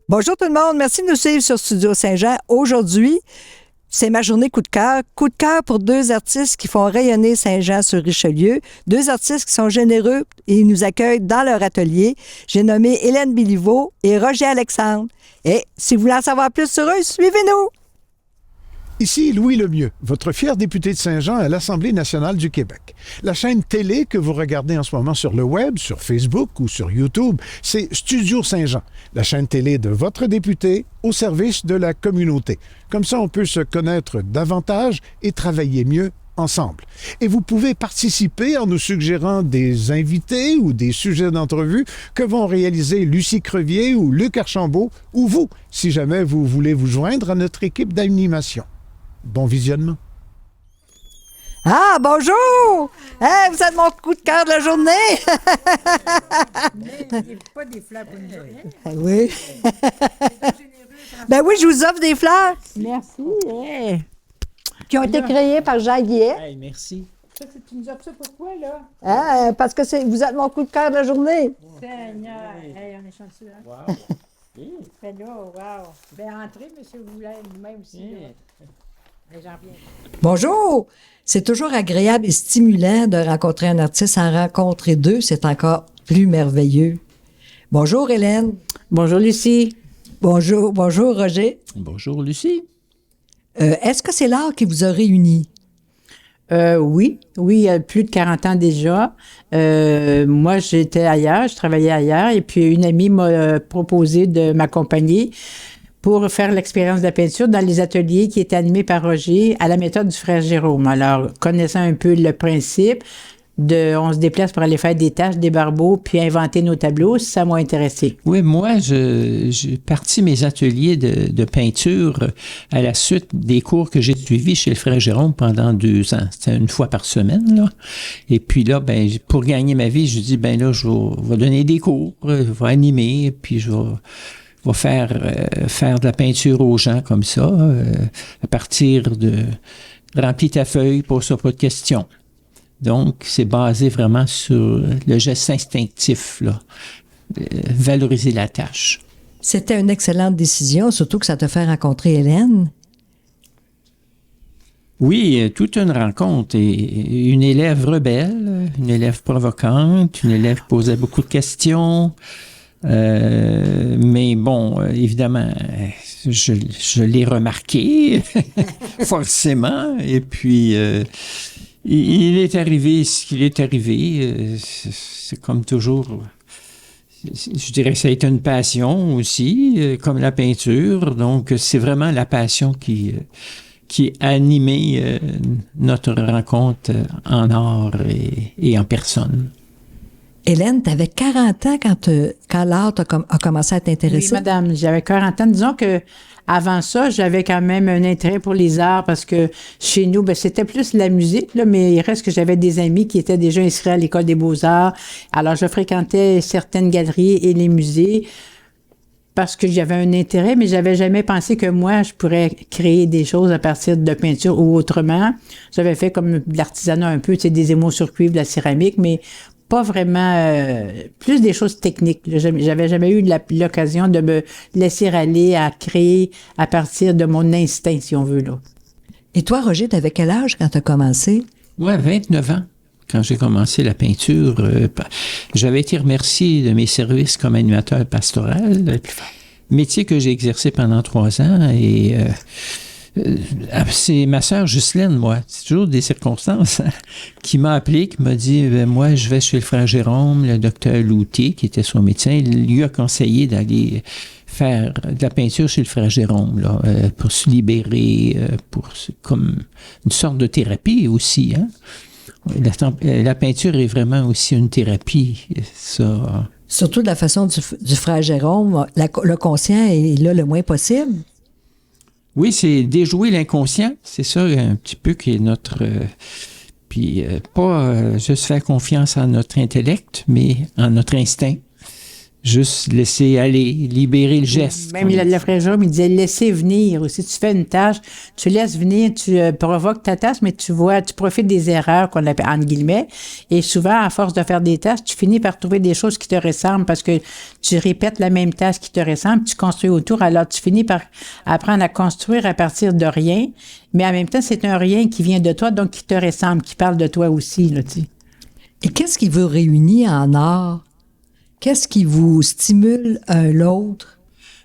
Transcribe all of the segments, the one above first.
Bonjour tout le monde, merci de nous suivre sur Studio Saint-Jean. Aujourd'hui, c'est ma journée coup de cœur. Coup de cœur pour deux artistes qui font rayonner Saint-Jean-sur-Richelieu. Deux artistes qui sont généreux et nous accueillent dans leur atelier. J'ai nommé Hélène Béliveau et Roger Alexandre. Et si vous voulez en savoir plus sur eux, suivez-nous! Ici Louis Lemieux, votre fier député de Saint-Jean à l'Assemblée nationale du Québec. La chaîne télé que vous regardez en ce moment sur le web, sur Facebook ou sur YouTube, c'est Studio Saint-Jean, la chaîne télé de votre député au service de la communauté. Comme ça, on peut se connaître davantage et travailler mieux ensemble. Et vous pouvez participer en nous suggérant des invités ou des sujets d'entrevue que vont réaliser Lucie Crevier ou Luc Archambault ou vous, si jamais vous voulez vous joindre à notre équipe d'animation. Bon visionnement. Ah, bonjour! Hey, vous êtes mon coup de cœur de la journée! Mais il n'y a pas des fleurs pour nous. Hein? Oui. Ben oui, je vous offre des fleurs Merci. Hey. qui ont été créées par Jacques Guillet. Hey, merci. Ça, tu nous offres ça pourquoi, là? Parce que vous êtes mon coup de cœur de la journée. Seigneur. Hey, on est chanceux, hein? Wow. Fait là, wow. Ben, entrez, monsieur, vous voulez nous-mêmes aussi. Là. Ben, j'en reviens. Bonjour! C'est toujours agréable et stimulant de rencontrer un artiste. En rencontrer deux, c'est encore plus merveilleux. Bonjour Hélène. Bonjour, Lucie. Bonjour Roger. Bonjour, Lucie. Est-ce que c'est l'art qui vous a réunis? Oui, il y a plus de 40 ans déjà. Moi, j'étais ailleurs, je travaillais ailleurs, et puis une amie m'a proposé de m'accompagner pour faire l'expérience de la peinture dans les ateliers qui étaient animés par Roger à la méthode du frère Jérôme. Alors, connaissant un peu le principe, on se déplace pour aller faire des tâches, des barbeaux, puis inventer nos tableaux, ça m'a intéressé. Oui, moi, j'ai parti mes ateliers de peinture à la suite des cours que j'ai suivis chez le frère Jérôme pendant 2 ans. C'était une fois par semaine, là. Et puis là, ben, pour gagner ma vie, je dis, ben là, je vais donner des cours, je vais animer, puis je vais faire de la peinture aux gens comme ça, à partir de remplis ta feuille, pose pas de questions. Donc, c'est basé vraiment sur le geste instinctif, là, valoriser la tâche. C'était une excellente décision, surtout que ça te fait rencontrer Hélène. Oui, toute une rencontre. Et une élève rebelle, une élève provocante, une élève qui posait beaucoup de questions. Mais bon, évidemment, je l'ai remarqué, forcément. Et puis, il est arrivé ce qu'il est arrivé. C'est comme toujours, je dirais que ça a été une passion aussi, comme la peinture. Donc, c'est vraiment la passion qui a animé notre rencontre en art et en personne. Hélène, tu avais 40 ans quand l'art a commencé à t'intéresser? Oui, madame, j'avais 40 ans. Disons que avant ça, j'avais quand même un intérêt pour les arts parce que chez nous, ben, c'était plus la musique, là, mais il reste que j'avais des amis qui étaient déjà inscrits à l'École des beaux-arts. Alors, je fréquentais certaines galeries et les musées parce que j'avais un intérêt, mais j'avais jamais pensé que moi, je pourrais créer des choses à partir de peinture ou autrement. J'avais fait comme de l'artisanat un peu, tu sais, des émaux sur cuivre, de la céramique, mais pas vraiment, plus des choses techniques. J'avais jamais eu l'occasion de me laisser aller à créer à partir de mon instinct, si on veut, là. Et toi, Roger, t'avais quel âge quand t'as commencé? Ouais, 29 ans. Quand j'ai commencé la peinture, j'avais été remercié de mes services comme animateur pastoral, métier que j'ai exercé pendant 3 ans et c'est ma sœur Ghislaine, moi, c'est toujours des circonstances, hein, qui m'a appelé, qui m'a dit, moi, je vais chez le frère Jérôme, le docteur Loutier, qui était son médecin, il lui a conseillé d'aller faire de la peinture chez le frère Jérôme, là, pour se libérer, comme une sorte de thérapie aussi, hein. La peinture est vraiment aussi une thérapie, ça. Surtout de la façon du frère Jérôme, le conscient est là le moins possible. Oui, c'est déjouer l'inconscient, c'est ça un petit peu qui est notre... puis pas juste faire confiance en notre intellect, mais en notre instinct. juste laisser aller, libérer le geste. Même le frère Jérôme, il disait laisser venir. Si tu fais une tâche, tu laisses venir, tu provoques ta tâche, mais tu profites des erreurs qu'on appelle entre guillemets. Et souvent, à force de faire des tâches, tu finis par trouver des choses qui te ressemblent parce que tu répètes la même tâche qui te ressemble, tu construis autour. Alors, tu finis par apprendre à construire à partir de rien. Mais en même temps, c'est un rien qui vient de toi, donc qui te ressemble, qui parle de toi aussi, là, tu sais. Et qu'est-ce qui vous réunit en art? Qu'est-ce qui vous stimule l'autre?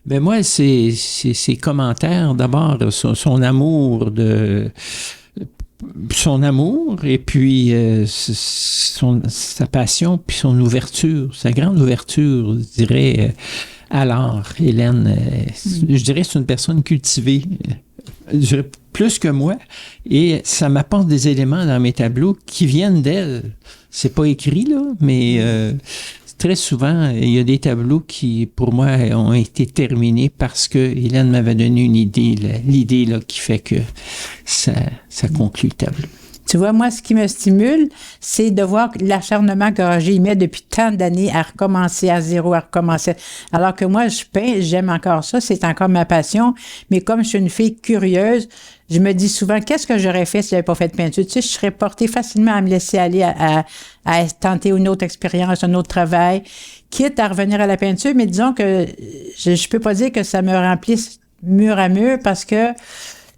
Ben moi, c'est ses commentaires. D'abord, son amour et puis sa passion, puis son ouverture, sa grande ouverture, je dirais, à l'art. Hélène, je dirais c'est une personne cultivée, je dirais plus que moi, et ça m'apporte des éléments dans mes tableaux qui viennent d'elle. C'est pas écrit, là, mais très souvent, il y a des tableaux qui, pour moi, ont été terminés parce que Hélène m'avait donné une idée, l'idée là, qui fait que ça conclut le tableau. Tu vois, moi, ce qui me stimule, c'est de voir l'acharnement que j'y mets depuis tant d'années à recommencer à zéro, à recommencer. Alors que moi, je peins, j'aime encore ça, c'est encore ma passion. Mais comme je suis une fille curieuse, je me dis souvent, qu'est-ce que j'aurais fait si j'avais pas fait de peinture? Tu sais, je serais portée facilement à me laisser aller à tenter une autre expérience, un autre travail, quitte à revenir à la peinture. Mais disons que je peux pas dire que ça me remplisse mur à mur parce que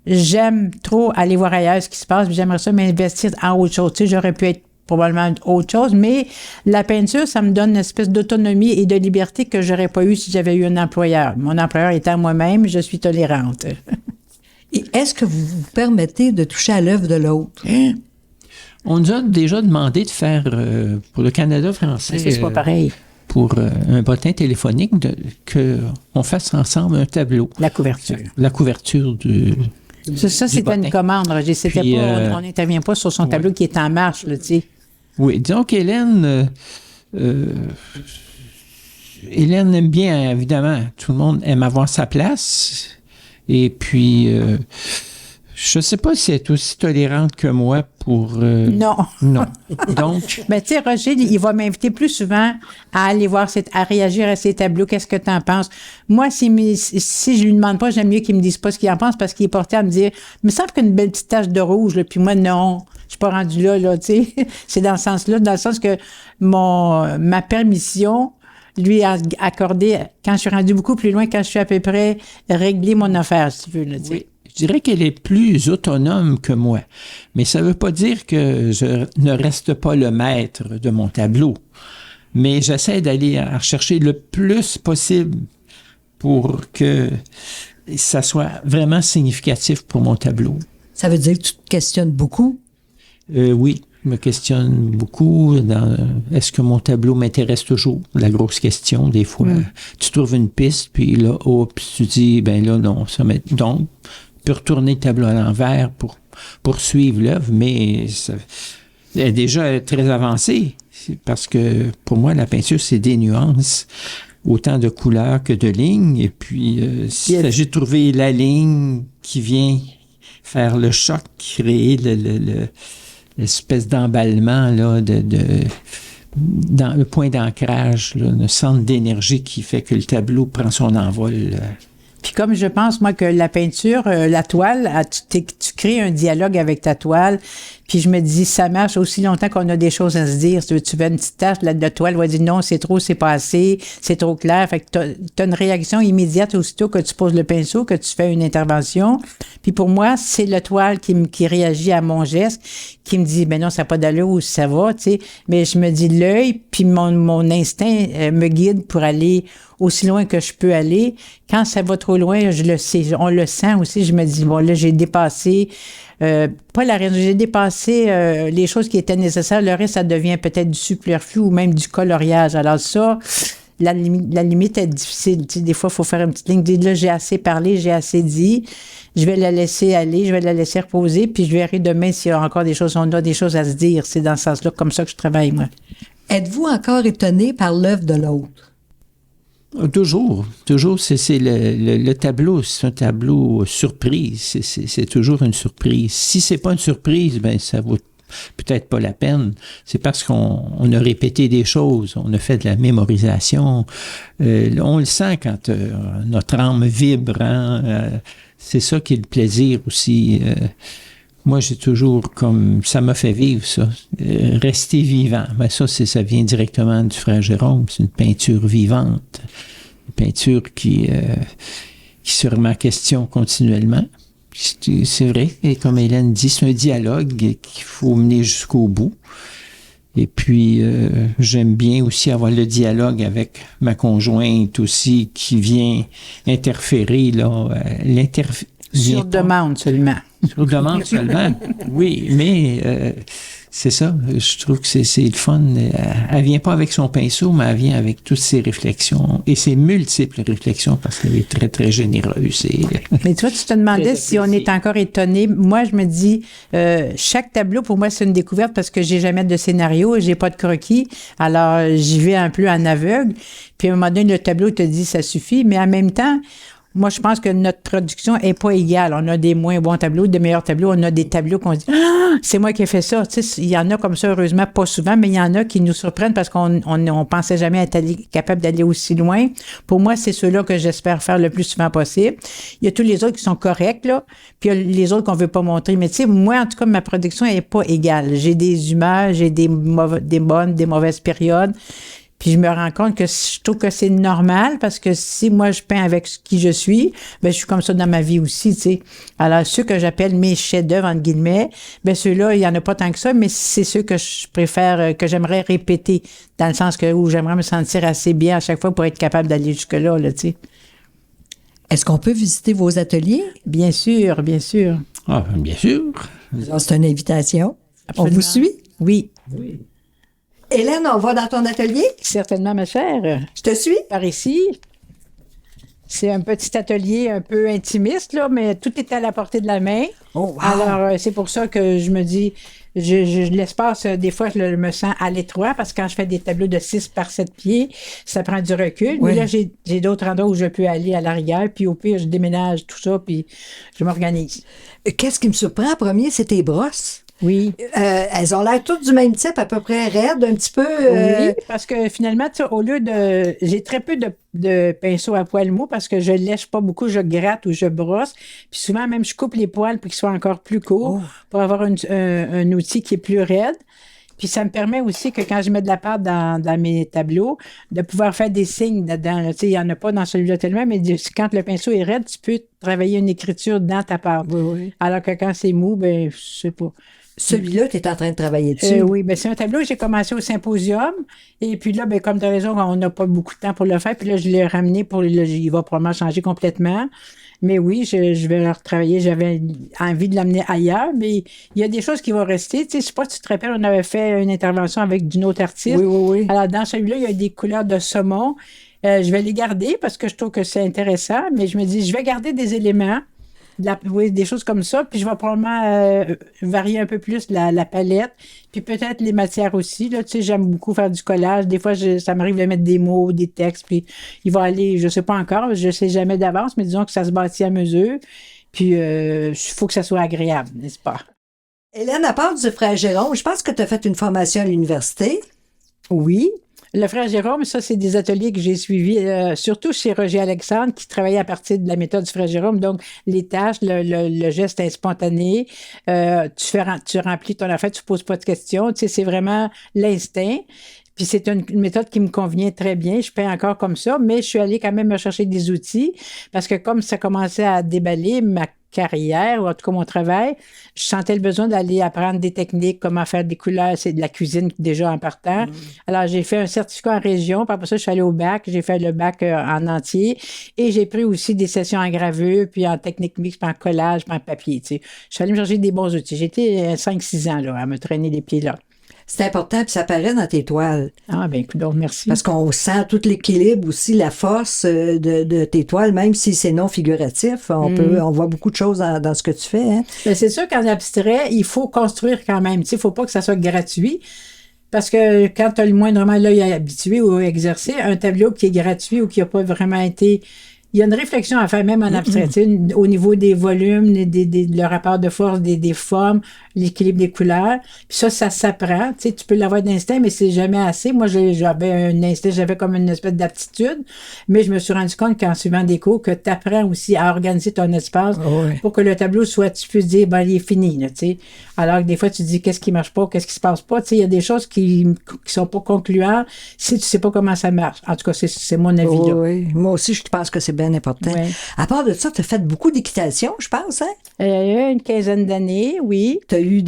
j'aime trop aller voir ailleurs ce qui se passe, puis j'aimerais ça m'investir en autre chose. Tu sais, j'aurais pu être probablement autre chose, mais la peinture, ça me donne une espèce d'autonomie et de liberté que j'aurais pas eu si j'avais eu un employeur. Mon employeur étant moi-même, je suis tolérante. Et est-ce que vous vous permettez de toucher à l'œuvre de l'autre? On nous a déjà demandé de faire, pour le Canada français... C'est pas pareil. Pour un bottin téléphonique, qu'on fasse ensemble un tableau. La couverture. La couverture du... Ça c'était une commande, Roger. Puis, on n'intervient pas sur son tableau qui est en marche, là, tu sais. Oui, disons qu'Hélène... Hélène aime bien, évidemment, tout le monde aime avoir sa place. Et puis, je ne sais pas si elle est aussi tolérante que moi pour... Non. Non. Donc... Mais tu sais, Roger, il va m'inviter plus souvent à aller voir, à réagir à ses tableaux. Qu'est-ce que tu en penses? Moi, si je lui demande pas, j'aime mieux qu'il me dise pas ce qu'il en pense parce qu'il est porté à me dire, il me semble qu'une belle petite tache de rouge, là, puis moi, non, je suis pas rendu là, tu sais. C'est dans ce sens-là, dans le sens que ma permission lui a accordé, quand je suis rendu beaucoup plus loin, quand je suis à peu près réglé mon affaire, si tu veux, là, tu sais. Oui. Je dirais qu'elle est plus autonome que moi, mais ça ne veut pas dire que je ne reste pas le maître de mon tableau. Mais j'essaie d'aller en chercher le plus possible pour que ça soit vraiment significatif pour mon tableau. Ça veut dire que tu te questionnes beaucoup? Oui, je me questionne beaucoup. Est-ce que mon tableau m'intéresse toujours? La grosse question, des fois. Tu trouves une piste, puis là, tu dis, ben là, non, donc, tu peux retourner le tableau à l'envers pour poursuivre l'œuvre, mais elle est déjà très avancée, parce que pour moi, la peinture, c'est des nuances, autant de couleurs que de lignes, et puis il s'agit de trouver la ligne qui vient faire le choc, créer l'espèce d'emballement, là, dans le point d'ancrage, là, le centre d'énergie qui fait que le tableau prend son envol. Puis comme je pense, moi, que la peinture, la toile, tu crées un dialogue avec ta toile, puis je me dis, ça marche aussi longtemps qu'on a des choses à se dire. Tu fais une petite tache, la toile va dire non, c'est trop, c'est pas assez, c'est trop clair. Fait que t'as une réaction immédiate aussitôt que tu poses le pinceau, que tu fais une intervention. Puis pour moi, c'est la toile qui réagit à mon geste, qui me dit, ben non, ça n'a pas d'allure ou ça va, tu sais. Mais je me dis l'œil, puis mon instinct me guide pour aller aussi loin que je peux aller. Quand ça va trop loin, je le sais, on le sent aussi. Je me dis, bon, là, j'ai dépassé, pas la raison, j'ai dépassé les choses qui étaient nécessaires. Le reste, ça devient peut-être du superflu ou même du coloriage. Alors ça, la limite est difficile. Tu sais, des fois, il faut faire une petite ligne. Dire, là, j'ai assez parlé, j'ai assez dit. Je vais la laisser aller, je vais la laisser reposer, puis je verrai demain s'il y a encore des choses, on a des choses à se dire. C'est dans ce sens-là, comme ça que je travaille, moi. Êtes-vous encore étonné par l'œuvre de l'autre? Toujours, c'est le tableau, c'est un tableau surprise, c'est toujours une surprise. Si c'est pas une surprise, ben ça vaut peut-être pas la peine. C'est parce qu'on a répété des choses, on a fait de la mémorisation. On le sent quand notre âme vibre. Hein? C'est ça qui est le plaisir aussi. Moi, j'ai toujours ça m'a fait vivre ça. Rester vivant. Ben ça vient directement du frère Jérôme. C'est une peinture vivante. Une peinture qui se remet en question continuellement. C'est vrai, et comme Hélène dit, c'est un dialogue qu'il faut mener jusqu'au bout. Et puis, j'aime bien aussi avoir le dialogue avec ma conjointe aussi, qui vient interférer, là. Sur demande seulement. Sur demande seulement, oui, mais c'est ça, je trouve que c'est le fun. Elle vient pas avec son pinceau, mais elle vient avec toutes ses réflexions et ses multiples réflexions parce qu'elle est très, très généreuse. Mais tu vois, tu te demandais si on est encore étonné. Moi, je me dis, chaque tableau, pour moi, c'est une découverte parce que j'ai jamais de scénario et j'ai pas de croquis. Alors, j'y vais un peu en aveugle. Puis, à un moment donné, le tableau te dit, ça suffit. Mais en même temps, moi, je pense que notre production est pas égale. On a des moins bons tableaux, des meilleurs tableaux. On a des tableaux qu'on dit, ah, c'est moi qui ai fait ça. Tu sais, il y en a comme ça, heureusement, pas souvent, mais il y en a qui nous surprennent parce qu'on pensait jamais être capable d'aller aussi loin. Pour moi, c'est ceux-là que j'espère faire le plus souvent possible. Il y a tous les autres qui sont corrects, là. Puis il y a les autres qu'on veut pas montrer. Mais tu sais, moi, en tout cas, ma production est pas égale. J'ai des humeurs, j'ai des bonnes, des mauvaises périodes. Puis je me rends compte que je trouve que c'est normal parce que si moi je peins avec qui je suis, ben je suis comme ça dans ma vie aussi, tu sais. Alors ceux que j'appelle mes chefs-d'œuvre entre guillemets, ben ceux-là il y en a pas tant que ça, mais c'est ceux que je préfère, que j'aimerais répéter dans le sens où j'aimerais me sentir assez bien à chaque fois pour être capable d'aller jusque là, tu sais. Est-ce qu'on peut visiter vos ateliers? Bien sûr, bien sûr. Ah, bien sûr. Alors, c'est une invitation. Absolument. On vous suit? Oui. Hélène, on va dans ton atelier? Certainement, ma chère. Je te suis? Par ici. C'est un petit atelier un peu intimiste, là, mais tout est à la portée de la main. Oh, wow. Alors, c'est pour ça que je me dis, l'espace, des fois, je me sens à l'étroit parce que quand je fais des tableaux de 6 par 7 pieds, ça prend du recul. Oui. Mais là, j'ai d'autres endroits où je peux aller à l'arrière, puis au pire, je déménage tout ça, puis je m'organise. Qu'est-ce qui me surprend en premier, c'est tes brosses. Oui. Elles ont l'air toutes du même type, à peu près raides, un petit peu. Oui, parce que finalement, tu sais, au lieu de. J'ai très peu de pinceaux à poils mous parce que je lèche pas beaucoup, je gratte ou je brosse. Puis souvent, même, je coupe les poils pour qu'ils soient encore plus courts pour avoir un outil qui est plus raide. Puis ça me permet aussi que quand je mets de la pâte dans mes tableaux, de pouvoir faire des signes dedans. Tu sais, il n'y en a pas dans celui-là tellement, mais quand le pinceau est raide, tu peux travailler une écriture dans ta pâte. Oui. Alors que quand c'est mou, ben je sais pas. Celui-là, tu es en train de travailler dessus. Oui, bien, c'est un tableau que j'ai commencé au symposium. Et puis là, ben, comme tu as raison, on n'a pas beaucoup de temps pour le faire. Puis là, je l'ai ramené il va probablement changer complètement. Mais oui, je vais le retravailler. J'avais envie de l'amener ailleurs, mais il y a des choses qui vont rester. Tu sais, je sais pas si tu te rappelles, on avait fait une intervention avec d'une autre artiste. Oui. Alors, dans celui-là, il y a des couleurs de saumon. Je vais les garder parce que je trouve que c'est intéressant, mais je me dis, je vais garder des éléments. Des choses comme ça, puis je vais probablement varier un peu plus la palette, puis peut-être les matières aussi. Là, tu sais, j'aime beaucoup faire du collage. Des fois, ça m'arrive de mettre des mots, des textes, puis il va aller, je sais pas encore, je sais jamais d'avance, mais disons que ça se bâtit à mesure, puis il faut que ça soit agréable, n'est-ce pas? Hélène, à part du frère Jérôme, je pense que tu as fait une formation à l'université. Oui. Le frère Jérôme, ça, c'est des ateliers que j'ai suivis, surtout chez Roger Alexandre, qui travaillait à partir de la méthode du frère Jérôme. Donc, les tâches, le geste est spontané, tu remplis ton affaire, tu poses pas de questions. Tu sais, c'est vraiment l'instinct. Puis c'est une méthode qui me convient très bien. Je peins encore comme ça, mais je suis allée quand même me chercher des outils parce que comme ça commençait à déballer ma carrière, ou en tout cas mon travail, je sentais le besoin d'aller apprendre des techniques, comment faire des couleurs, c'est de la cuisine déjà en partant. Alors j'ai fait un certificat en région, puis après ça je suis allée au bac, j'ai fait le bac en entier et j'ai pris aussi des sessions en gravure, puis en technique mixte, puis en collage, puis en papier, tu sais. Je suis allée me chercher des bons outils. J'ai été 5-6 ans là, à me traîner les pieds là. C'est important, puis ça paraît dans tes toiles. Ah, bien, écoute, merci. Parce qu'on sent tout l'équilibre aussi, la force de tes toiles, même si c'est non figuratif. On voit beaucoup de choses dans ce que tu fais. Hein? Mais c'est sûr qu'en abstrait, il faut construire quand même. Tu sais, il ne faut pas que ça soit gratuit. Parce que quand tu as le moindrement l'œil habitué ou exercé, un tableau qui est gratuit ou qui n'a pas vraiment été... Il y a une réflexion à faire même en abstrait, au niveau des volumes, le rapport de force, des formes, l'équilibre des couleurs. Puis ça s'apprend. Tu sais, tu peux l'avoir d'instinct, mais c'est jamais assez. Moi, j'avais un instinct, j'avais comme une espèce d'aptitude, mais je me suis rendu compte qu'en suivant des cours, que tu apprends aussi à organiser ton espace pour que le tableau soit, tu puisses dire, ben, il est fini, là, tu sais. Alors que des fois, tu te dis, qu'est-ce qui marche pas, qu'est-ce qui se passe pas. Tu sais, il y a des choses qui sont pas concluantes si tu sais pas comment ça marche. En tout cas, c'est mon avis, là. Oui, moi aussi, je pense que c'est bien important. Ouais. À part de ça, tu as fait beaucoup d'équitation, je pense, hein? Il y a une quinzaine d'années, oui. Tu as eu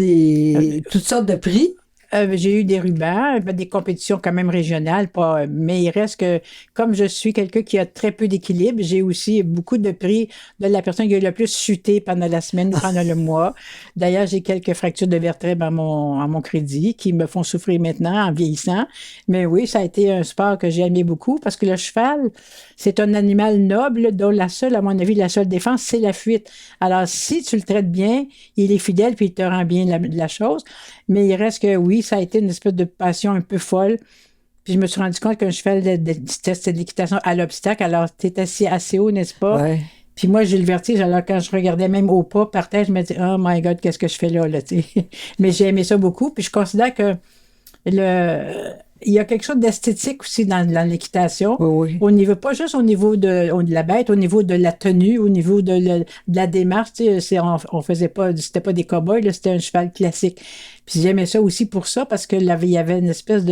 toutes sortes de prix. J'ai eu des rubans, des compétitions quand même régionales, pas, mais il reste que, comme je suis quelqu'un qui a très peu d'équilibre, j'ai aussi beaucoup de prix de la personne qui a eu le plus chuté pendant la semaine ou pendant le mois. D'ailleurs, j'ai quelques fractures de vertèbres à mon crédit qui me font souffrir maintenant en vieillissant. Mais oui, ça a été un sport que j'ai aimé beaucoup parce que le cheval, c'est un animal noble dont à mon avis, la seule défense, c'est la fuite. Alors, si tu le traites bien, il est fidèle puis il te rend bien la chose. Mais il reste que oui, ça a été une espèce de passion un peu folle. Puis je me suis rendu compte qu'un cheval de test d'équitation à l'obstacle, alors tu es assis assez haut, n'est-ce pas? Ouais. Puis moi, j'ai le vertige. Alors quand je regardais même au pas par terre, je me disais, oh my God, qu'est-ce que je fais là, tu sais. Mais j'ai aimé ça beaucoup. Puis je considère que il y a quelque chose d'esthétique aussi dans l'équitation. Oui. Au niveau, pas juste au niveau de la bête, au niveau de la tenue, au niveau de la démarche. Tu sais, on faisait pas, c'était pas des cow-boys, là, c'était un cheval classique. Puis j'aimais ça aussi pour ça, parce que il y avait une espèce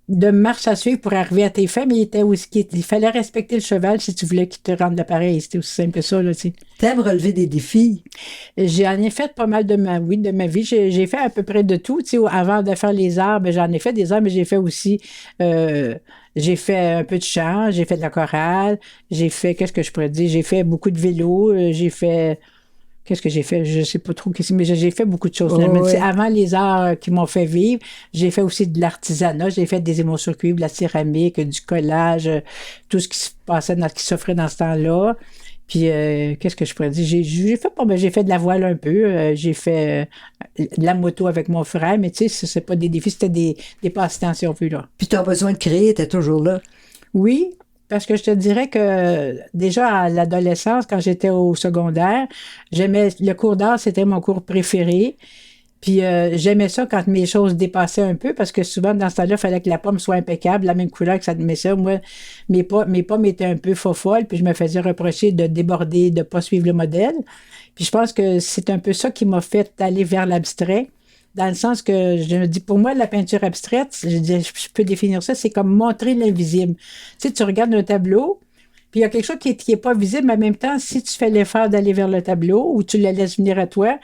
de marche à suivre pour arriver à tes fins, mais il fallait respecter le cheval si tu voulais qu'il te rende l'appareil. C'était aussi simple que ça, là, tu sais. T'aimes relever des défis? J'en ai fait pas mal de ma vie. J'ai fait à peu près de tout. Tu sais, avant de faire les arts, j'en ai fait des arts, mais j'ai fait aussi, j'ai fait un peu de chant, j'ai fait de la chorale, qu'est-ce que je pourrais dire? J'ai fait beaucoup de vélo, qu'est-ce que j'ai fait? Je sais pas trop, mais j'ai fait beaucoup de choses. Oh, mais ouais. avant les arts qui m'ont fait vivre, j'ai fait aussi de l'artisanat. J'ai fait des émaux sur cuivre, de la céramique, du collage, tout ce qui se passait, qui s'offrait dans ce temps-là. Puis, qu'est-ce que je pourrais dire? J'ai fait de la voile un peu. J'ai fait de la moto avec mon frère, mais tu sais, c'est pas des défis, c'était des passe-temps, si on veut, là. Puis tu as besoin de créer, t'es toujours là. Oui, parce que je te dirais que déjà à l'adolescence, quand j'étais au secondaire, j'aimais le cours d'art, c'était mon cours préféré. Puis j'aimais ça quand mes choses dépassaient un peu, parce que souvent dans ce temps-là, il fallait que la pomme soit impeccable, la même couleur que ça met ça. Moi, mes pommes étaient un peu faux-folles, puis je me faisais reprocher de déborder, de ne pas suivre le modèle. Puis je pense que c'est un peu ça qui m'a fait aller vers l'abstrait. Dans le sens que je me dis, pour moi, la peinture abstraite, je peux définir ça, c'est comme montrer l'invisible. Tu sais, tu regardes un tableau, puis il y a quelque chose qui est pas visible, mais en même temps, si tu fais l'effort d'aller vers le tableau ou tu le laisses venir à toi,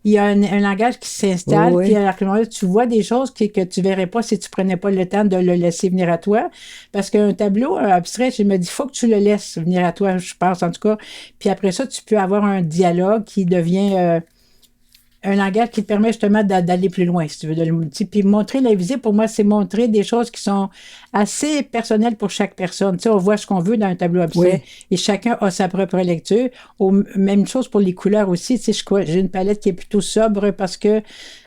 il y a un langage qui s'installe, Oui. puis à ce moment-là, tu vois des choses que tu verrais pas si tu prenais pas le temps de le laisser venir à toi. Parce qu'un tableau abstrait, je me dis, il faut que tu le laisses venir à toi, je pense, en tout cas. Puis après ça, tu peux avoir un dialogue qui devient un langage qui te permet justement d'aller plus loin, si tu veux. Puis montrer l'invisible, pour moi, c'est montrer des choses qui sont assez personnelles pour chaque personne. Tu sais, on voit ce qu'on veut dans un tableau abstrait et chacun a sa propre lecture. Même chose pour les couleurs aussi. Tu sais, j'ai une palette qui est plutôt sobre parce que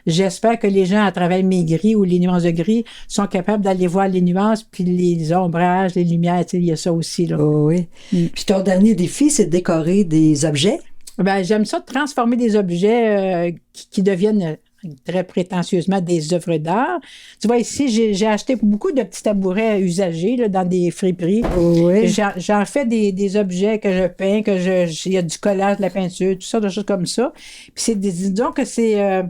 j'espère que les gens, à travers mes gris ou les nuances de gris, sont capables d'aller voir les nuances, puis les ombrages, les lumières. Tu sais, il y a ça aussi, là. Oh, oui. Puis ton dernier défi, c'est de décorer des objets. Ben, j'aime ça de transformer des objets qui deviennent très prétentieusement des œuvres d'art. Tu vois, ici, j'ai acheté beaucoup de petits tabourets usagés là, dans des friperies. Oui. J'en fais des objets que je peins, il y a du collage, de la peinture, tout ça, des choses comme ça. Puis disons que c'est...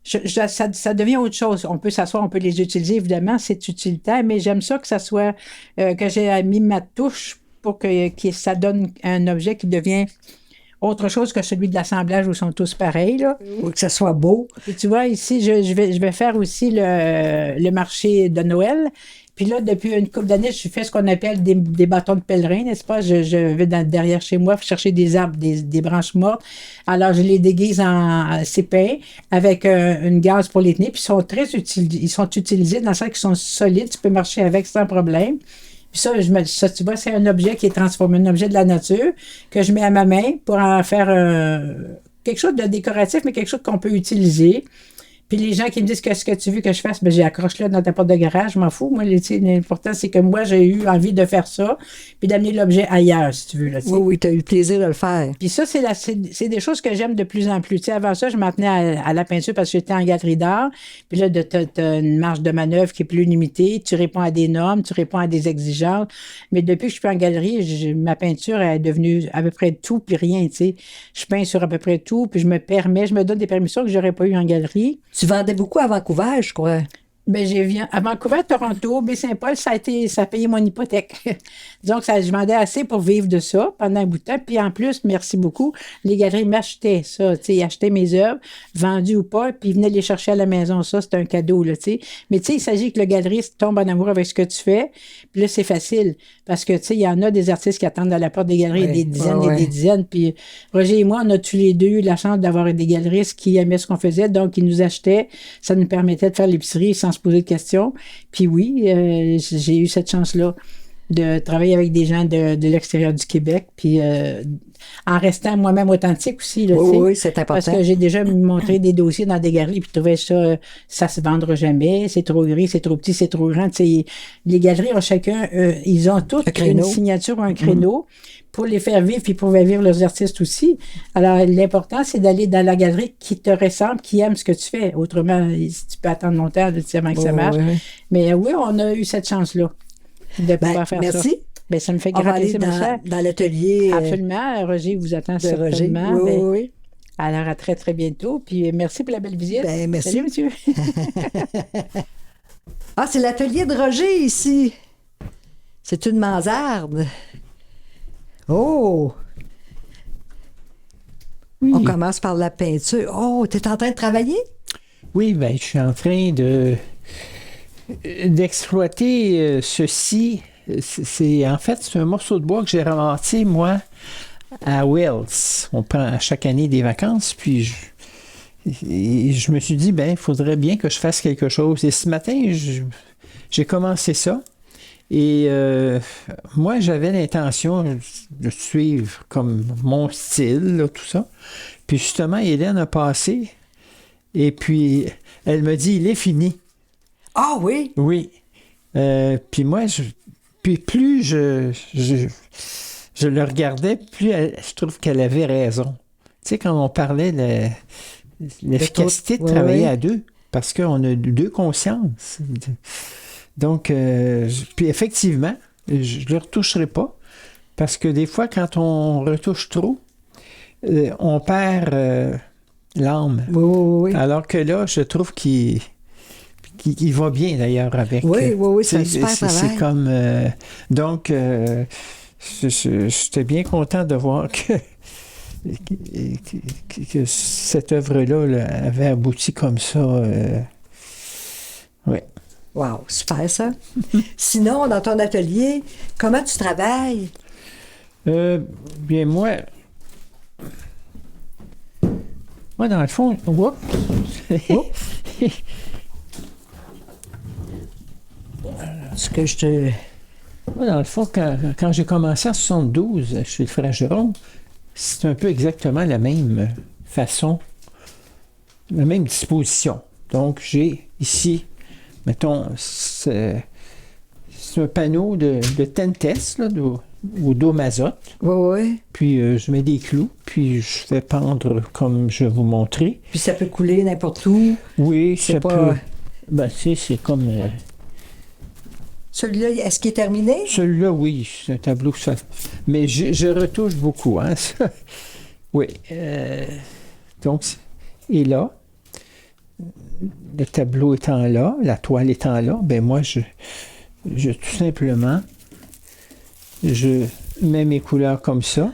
ça devient autre chose. On peut s'asseoir, on peut les utiliser, évidemment, c'est utilitaire, mais j'aime ça que ça soit... que j'ai mis ma touche pour que ça donne un objet qui devient... autre chose que celui de l'assemblage où ils sont tous pareils, là. Ou que ça soit beau. Et tu vois, ici, je vais faire aussi le marché de Noël. Puis là, depuis une couple d'années, je fais ce qu'on appelle des bâtons de pèlerin, n'est-ce pas? Je vais derrière chez moi chercher des arbres, des branches mortes. Alors, je les déguise en sépais avec une gaze pour les tenir. Puis ils sont utilisés dans le sens qu'ils sont solides. Tu peux marcher avec sans problème. Puis ça, tu vois, c'est un objet qui est transformé, un objet de la nature que je mets à ma main pour en faire quelque chose de décoratif, mais quelque chose qu'on peut utiliser. Puis les gens qui me disent qu'est-ce que tu veux que je fasse, ben j'ai accroché là dans ta porte de garage, je m'en fous. Moi, l'important, c'est que moi, j'ai eu envie de faire ça, puis d'amener l'objet ailleurs, si tu veux. Là, Oui, oui, tu as eu le plaisir de le faire. puis ça, c'est des choses que j'aime de plus en plus. Tu sais, avant ça, je m'en tenais à la peinture parce que j'étais en galerie d'art. Puis là, tu as une marge de manœuvre qui est plus limitée. Tu réponds à des normes, tu réponds à des exigences. Mais depuis que je suis en galerie, ma peinture est devenue à peu près tout puis rien, tu sais. Je peins sur à peu près tout, puis je me donne des permissions que j'aurais pas eu en galerie. Tu vendais beaucoup à Vancouver, je crois. Ben, j'ai vu à Vancouver, Toronto, Baie-Saint-Paul, ça a payé mon hypothèque. Donc, je vendais assez pour vivre de ça pendant un bout de temps. Puis en plus, merci beaucoup, les galeries m'achetaient ça. Tu sais, ils achetaient mes œuvres, vendues ou pas, puis ils venaient les chercher à la maison. Ça, c'était un cadeau, là, tu sais. Mais tu sais, il s'agit que le galeriste tombe en amour avec ce que tu fais. Puis là, c'est facile. Parce que, tu sais, il y en a des artistes qui attendent à la porte des galeries, des dizaines et des dizaines. Puis Roger et moi, on a tous les deux eu la chance d'avoir des galeristes qui aimaient ce qu'on faisait. Donc, ils nous achetaient. Ça nous permettait de faire l'épicerie sans se poser de questions. Puis oui, j'ai eu cette chance-là de travailler avec des gens de l'extérieur du Québec, puis en restant moi-même authentique aussi. Là, oui, c'est important. Parce que j'ai déjà montré des dossiers dans des galeries, puis je trouvais ça se vendra jamais, c'est trop gris, c'est trop petit, c'est trop grand. T'sais, les galeries ont chacun, ils ont toutes une signature ou un créneau. Pour les faire vivre, puis pour faire vivre leurs artistes aussi. Alors, l'important, c'est d'aller dans la galerie qui te ressemble, qui aime ce que tu fais. Autrement, tu peux attendre longtemps avant que ça marche. Oui. Mais oui, on a eu cette chance-là de pouvoir faire ça. Merci. Ben, ça me fait grand plaisir, mon cher. Dans l'atelier. Absolument. Roger vous attend certainement. Roger. Oui. Alors, à très, très bientôt. Puis, merci pour la belle visite. Ben, merci. Salut, monsieur. Ah, c'est l'atelier de Roger, ici. C'est une mansarde. Oh! Oui. On commence par la peinture. Oh, tu es en train de travailler? Oui, bien, je suis en train d'exploiter ceci. C'est un morceau de bois que j'ai ramassé, moi, à Wells. On prend à chaque année des vacances, puis je me suis dit, il faudrait bien que je fasse quelque chose. Et ce matin, j'ai commencé ça. Et moi, j'avais l'intention de suivre comme mon style, là, tout ça. Puis justement, Hélène a passé et puis elle me dit, il est fini. Ah oui? Oui. Puis moi, plus je le regardais, plus je trouve qu'elle avait raison. Tu sais, quand on parlait de l'efficacité de travailler à deux, parce qu'on a deux consciences. Donc, puis effectivement, je ne le retoucherai pas, parce que des fois, quand on retouche trop, on perd l'âme. Oui. Alors que là, je trouve qu'il va bien, d'ailleurs, avec... Oui, c'est un super travail. C'est comme... donc, j'étais bien content de voir que cette œuvre-là là, avait abouti comme ça. Oui. Wow, super ça. Sinon, dans ton atelier, comment tu travailles? Bien, moi, dans le fond, Ce que je te... Moi, dans le fond, quand j'ai commencé en 72 chez le frère Jérôme, c'est un peu exactement la même façon, la même disposition. Donc, j'ai ici, mettons, c'est un panneau de tentesse, là, ou d'eau mazote. Oui. Puis, je mets des clous, puis je fais pendre comme je vais vous montrer. Puis, ça peut couler n'importe où. Oui, ça peut... c'est comme... Celui-là, est-ce qu'il est terminé? Celui-là, oui, c'est un tableau. Ça... Mais je retouche beaucoup, hein, ça. Oui. Donc, et là, le tableau étant là, la toile étant là, moi, je tout simplement, je mets mes couleurs comme ça.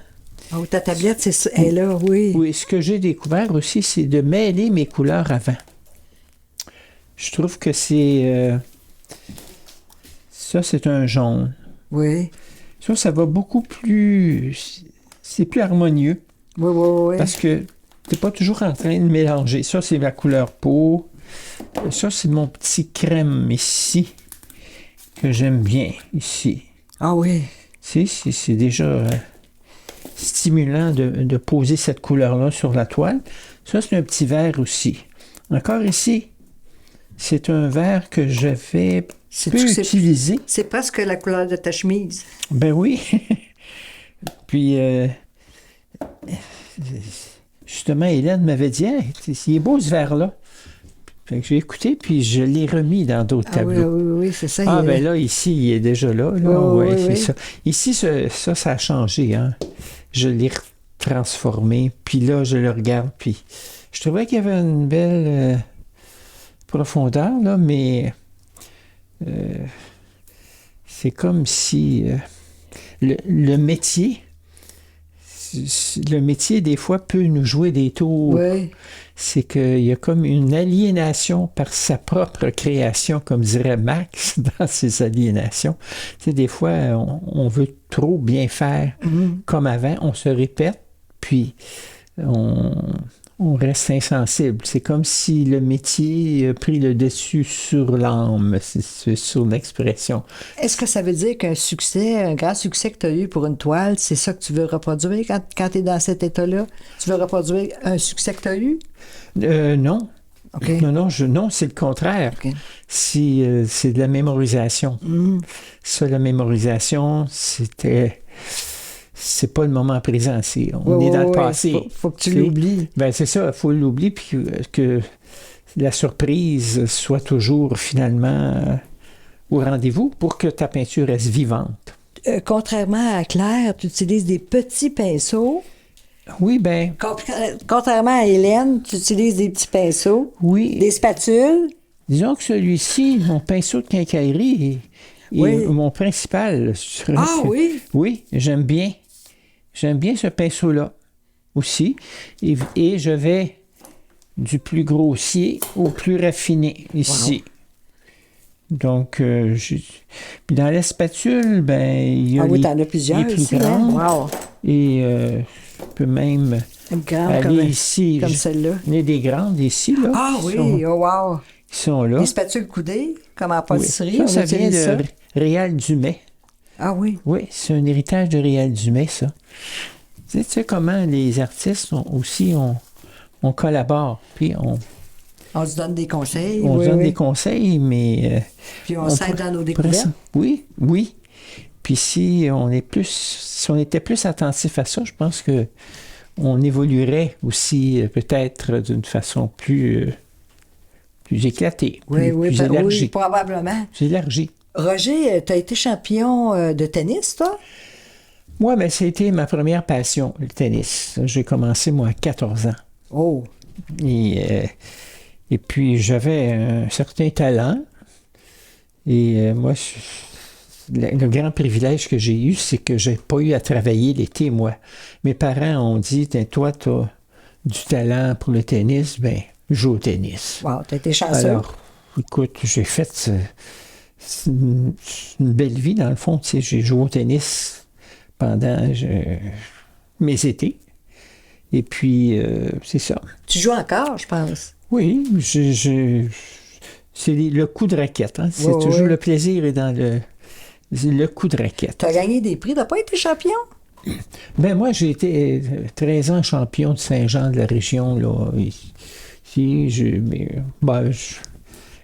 Oh, ta tablette, elle est là, oui. Oui, ce que j'ai découvert aussi, c'est de mêler mes couleurs avant. Je trouve que c'est... ça, c'est un jaune. Oui. Ça va beaucoup plus... C'est plus harmonieux. Oui. Parce que tu n'es pas toujours en train de mélanger. Ça, c'est la couleur peau. Ça, c'est mon petit crème ici, que j'aime bien, ici. Ah oui. C'est déjà stimulant de poser cette couleur-là sur la toile. Ça, c'est un petit vert aussi. Encore ici. C'est un verre que j'avais C'est peu tout, c'est- utilisé. C'est presque la couleur de ta chemise. Ben oui. Puis, justement, Hélène m'avait dit, hey, il est beau ce verre-là. Fait que j'ai écouté, puis je l'ai remis dans d'autres Ah oui, tableaux. oui, c'est ça. Ah, il- ben là, ici, il est déjà là. là. Oui, Ouais, oui, c'est oui. ça. Ici, ça a changé. Hein. Je l'ai transformé, puis là, je le regarde, puis je trouvais qu'il y avait une belle profondeur, là, mais c'est comme si le métier, des fois, peut nous jouer des tours. Oui. C'est qu'il y a comme une aliénation par sa propre création, comme dirait Max dans ses aliénations. Tu sais, des fois, on veut trop bien faire comme avant, on se répète, puis on reste insensible. C'est comme si le métier a pris le dessus sur l'âme, c'est sur l'expression. Est-ce que ça veut dire qu'un succès, un grand succès que tu as eu pour une toile, c'est ça que tu veux reproduire quand tu es dans cet état-là? Tu veux reproduire un succès que tu as eu? Non. OK. Non, c'est le contraire. OK. C'est de la mémorisation. Ça, la mémorisation, c'est pas le moment présent. On est dans le passé. Faut que tu Tu sais. l'oublies. Ben, c'est ça, il faut l'oublier, puis que la surprise soit toujours finalement au rendez-vous pour que ta peinture reste vivante. Contrairement à Claire, tu utilises des petits pinceaux. Oui, ben, Contrairement à Hélène, tu utilises des petits pinceaux, oui. des spatules. Disons que celui-ci, mon pinceau de quincaillerie, est Oui. mon principal. Ah oui? Oui, j'aime bien. J'aime bien ce pinceau-là aussi. Et je vais du plus grossier au plus raffiné ici. Donc, puis dans la spatule, ben, il y a Ah oui, les, t'en as plusieurs les plus ici, hein? grandes. Wow. Et je peux même Une grande aller ici. comme celle-là. Il y a des grandes ici, là. Ah qui oui, sont- oh wow. qui sont là. Les spatules coudées, comme en Oui. pâtisserie, Ça on vient utilise ça. de Réal Dumais. Ah oui. Oui, c'est un héritage de Réal Dumais, ça. Tu sais comment les artistes on collabore, puis On se donne des conseils. on oui, donne oui. des conseils, mais... Puis on s'aide dans nos découvertes. Oui, oui. Puis si on était plus attentif à ça, je pense que on évoluerait aussi peut-être d'une façon plus éclatée, Oui, plus oui, élargie. oui, probablement. Plus élargie. Roger, tu as été champion de tennis, toi? Moi, ben, ça a été ma première passion, le tennis. J'ai commencé, moi, à 14 ans. Oh. Et puis, j'avais un certain talent. Et moi, le grand privilège que j'ai eu, c'est que j'ai pas eu à travailler l'été, moi. Mes parents ont dit, toi, tu as du talent pour le tennis, ben joue au tennis. Wow, tu as été chanceux. Alors, écoute, j'ai fait une belle vie, dans le fond. Tu sais, j'ai joué au tennis pendant mes étés. Et puis, c'est ça. Tu joues encore, je pense. Oui, c'est le coup de raquette. Hein? C'est Oui, toujours oui. le plaisir est dans le coup de raquette. Tu as gagné des prix, tu n'as pas été champion? Ben moi, j'ai été 13 ans champion de Saint-Jean de la région. Là. Ici,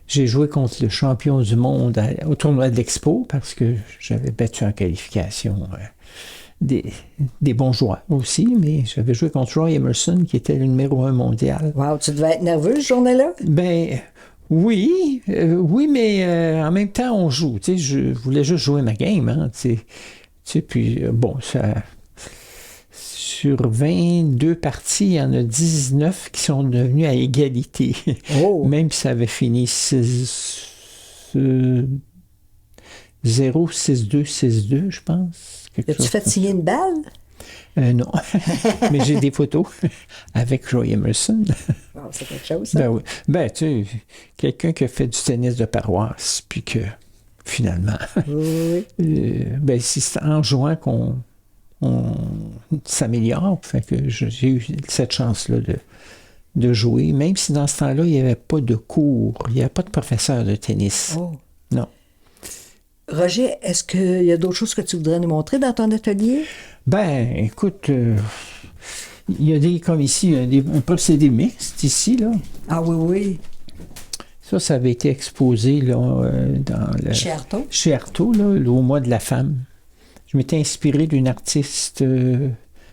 j'ai joué contre le champion du monde au tournoi de l'Expo parce que j'avais battu en qualification des bons joueurs aussi, mais j'avais joué contre Roy Emerson, qui était le numéro 1 mondial. Wow, tu devais être nerveux, ce journée-là? Ben oui, mais en même temps, on joue. Tu sais, je voulais juste jouer ma game. Hein, tu sais, puis bon, sur 22 parties, il y en a 19 qui sont devenues à égalité. Oh! Même si ça avait fini 6-0, 6-2, 6-2, je pense. As-tu fait signer une balle? Non, mais j'ai des photos avec Roy Emerson. Wow, c'est quelque chose, ça. Ben oui. Ben, tu sais, quelqu'un qui a fait du tennis de paroisse, puis que, finalement, Oui, oui. ben, c'est en jouant qu'on s'améliore. Fait que j'ai eu cette chance-là de jouer, même si dans ce temps-là, il n'y avait pas de cours, il n'y avait pas de professeur de tennis. Oh. Non. Roger, est-ce qu'il y a d'autres choses que tu voudrais nous montrer dans ton atelier? Ben, écoute, il y a des, comme ici, un procédé mixte ici, là. Ah oui, oui. Ça avait été exposé là, dans le... Chez Artaud. Chez Artaud, là, au mois de la femme. Je m'étais inspiré d'une artiste,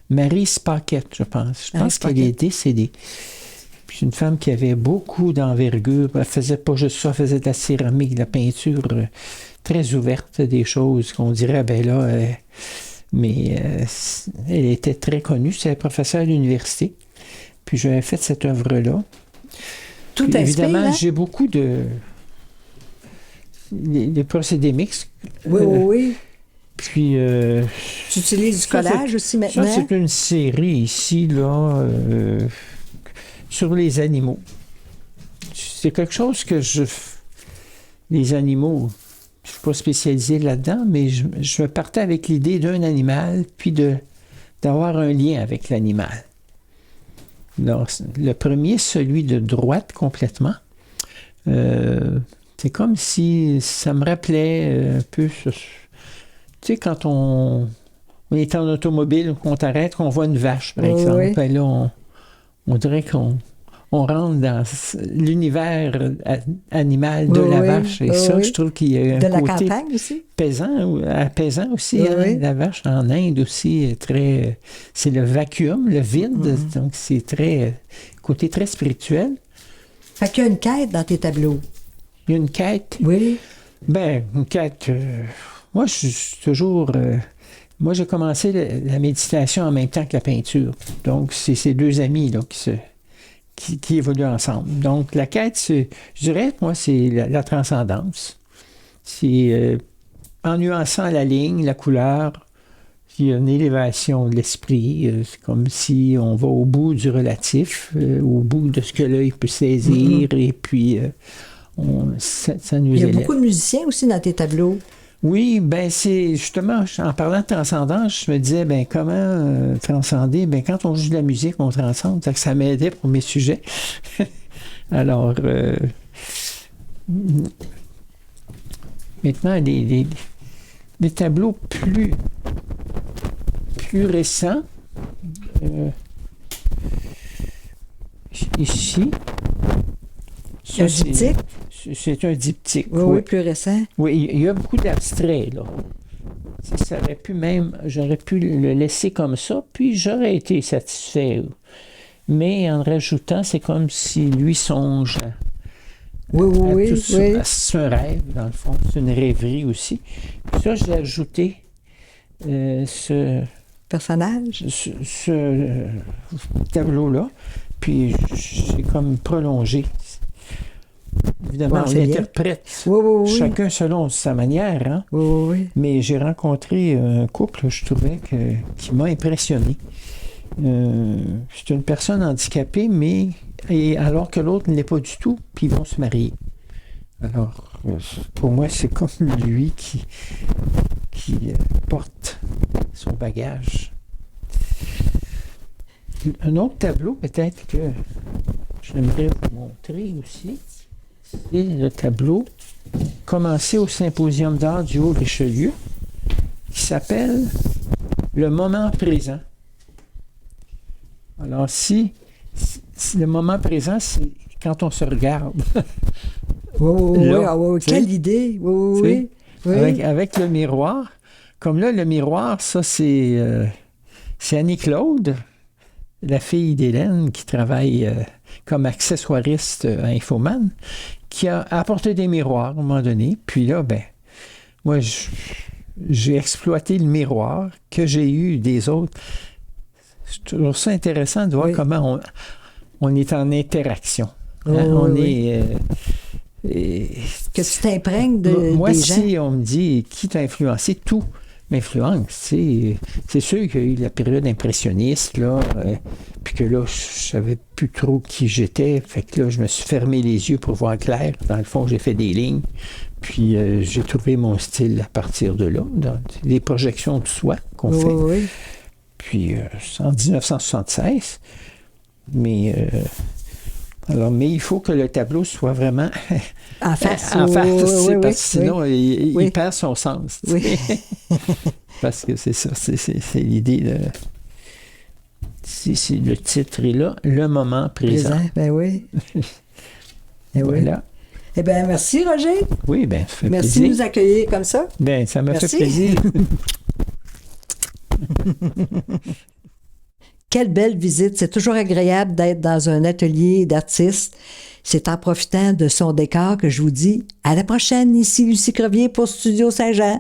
Marie Spaquette, je pense. Je pense qu'elle est décédée. Puis une femme qui avait beaucoup d'envergure. Elle faisait pas juste ça, elle faisait de la céramique, de la peinture très ouverte, des choses qu'on dirait, ben là... elle était très connue, c'était professeure à l'université. Puis j'avais fait cette œuvre-là. Tout Puis, inspire, évidemment, hein? j'ai beaucoup de... des procédés mixtes. Oui, oui. Puis... Tu utilises du collage aussi maintenant? Ça, c'est une série ici, là, sur les animaux. C'est quelque chose que les animaux, je ne suis pas spécialisé là-dedans, mais je me partais avec l'idée d'un animal, puis d'avoir un lien avec l'animal. Alors, le premier, celui de droite complètement, c'est comme si ça me rappelait un peu... Tu sais, quand on est en automobile, qu'on t'arrête, qu'on voit une vache, par exemple, oui. ben là, on dirait qu'on rentre dans l'univers animal de la vache. Et ça, je trouve qu'il y a un de la côté campagne aussi? apaisant aussi. Hein? La vache en Inde aussi est très... C'est le vacuum, le vide. Donc, c'est côté très spirituel. Fait qu'il y a une quête dans tes tableaux. Il y a une quête. Oui. Ben, une quête... moi, je suis toujours... moi, j'ai commencé la méditation en même temps que la peinture. Donc, c'est ces deux amis là, qui évoluent ensemble. Donc, la quête, je dirais, moi, c'est la transcendance. C'est en nuançant la ligne, la couleur, il y a une élévation de l'esprit. C'est comme si on va au bout du relatif, au bout de ce que l'œil peut saisir, et puis ça nous élève. Il y a beaucoup de musiciens aussi dans tes tableaux. Oui, ben c'est justement, en parlant de transcendance, je me disais, ben comment transcender? Ben quand on joue de la musique, on transcende. Ça m'aidait pour mes sujets. Alors, maintenant, des tableaux plus récents. Ici. Un diptyque? C'est un diptyque. Oui, plus récent. Oui, il y a beaucoup d'abstraits, là. Ça aurait pu même, j'aurais pu le laisser comme ça, puis j'aurais été satisfait. Mais en rajoutant, c'est comme si lui songe Oui. C'est un rêve, dans le fond. C'est une rêverie aussi. Puis ça, j'ai ajouté ce personnage. Ce tableau-là, puis j'ai comme prolongé. Évidemment, on l'interprète chacun selon sa manière, hein? Oui. Mais j'ai rencontré un couple, je trouvais, qui m'a impressionné. C'est une personne handicapée, et alors que l'autre ne l'est pas du tout, puis ils vont se marier. Alors, pour moi, c'est comme lui qui porte son bagage. Un autre tableau, peut-être, que j'aimerais vous montrer aussi, c'est le tableau commencé au Symposium d'art du Haut-Richelieu, qui s'appelle « Le moment présent ». Alors, si le moment présent, c'est quand on se regarde. Oui, quelle idée! Oui. Avec le miroir. Comme là, le miroir, ça, c'est Annie-Claude, la fille d'Hélène, qui travaille comme accessoiriste à Infoman, qui a apporté des miroirs à un moment donné. Puis là, moi, j'ai exploité le miroir que j'ai eu des autres. Je trouve ça intéressant de voir comment on est en interaction. Que tu t'imprègnes des gens. Moi, si on me dit qui t'a influencé, tout m'influence. C'est sûr qu'il y a eu la période impressionniste, là, puis que là, je savais plus trop qui j'étais. Fait que là, je me suis fermé les yeux pour voir clair. Dans le fond, j'ai fait des lignes. Puis j'ai trouvé mon style à partir de là, dans les projections de soi qu'on fait. Oui. Puis c'est en 1976. Mais il faut que le tableau soit vraiment en face. Parce que sinon, il perd son sens. Parce que c'est ça, c'est l'idée de... le titre est là, le moment présent. Ben oui. Eh oui. Voilà. Eh bien, merci, Roger. Oui, bien, ça fait Merci plaisir. de nous accueillir comme ça. Bien, ça m'a fait Merci. plaisir. Quelle belle visite. C'est toujours agréable d'être dans un atelier d'artistes. C'est en profitant de son décor que je vous dis à la prochaine. Ici Lucie Crevier pour Studio Saint-Jean.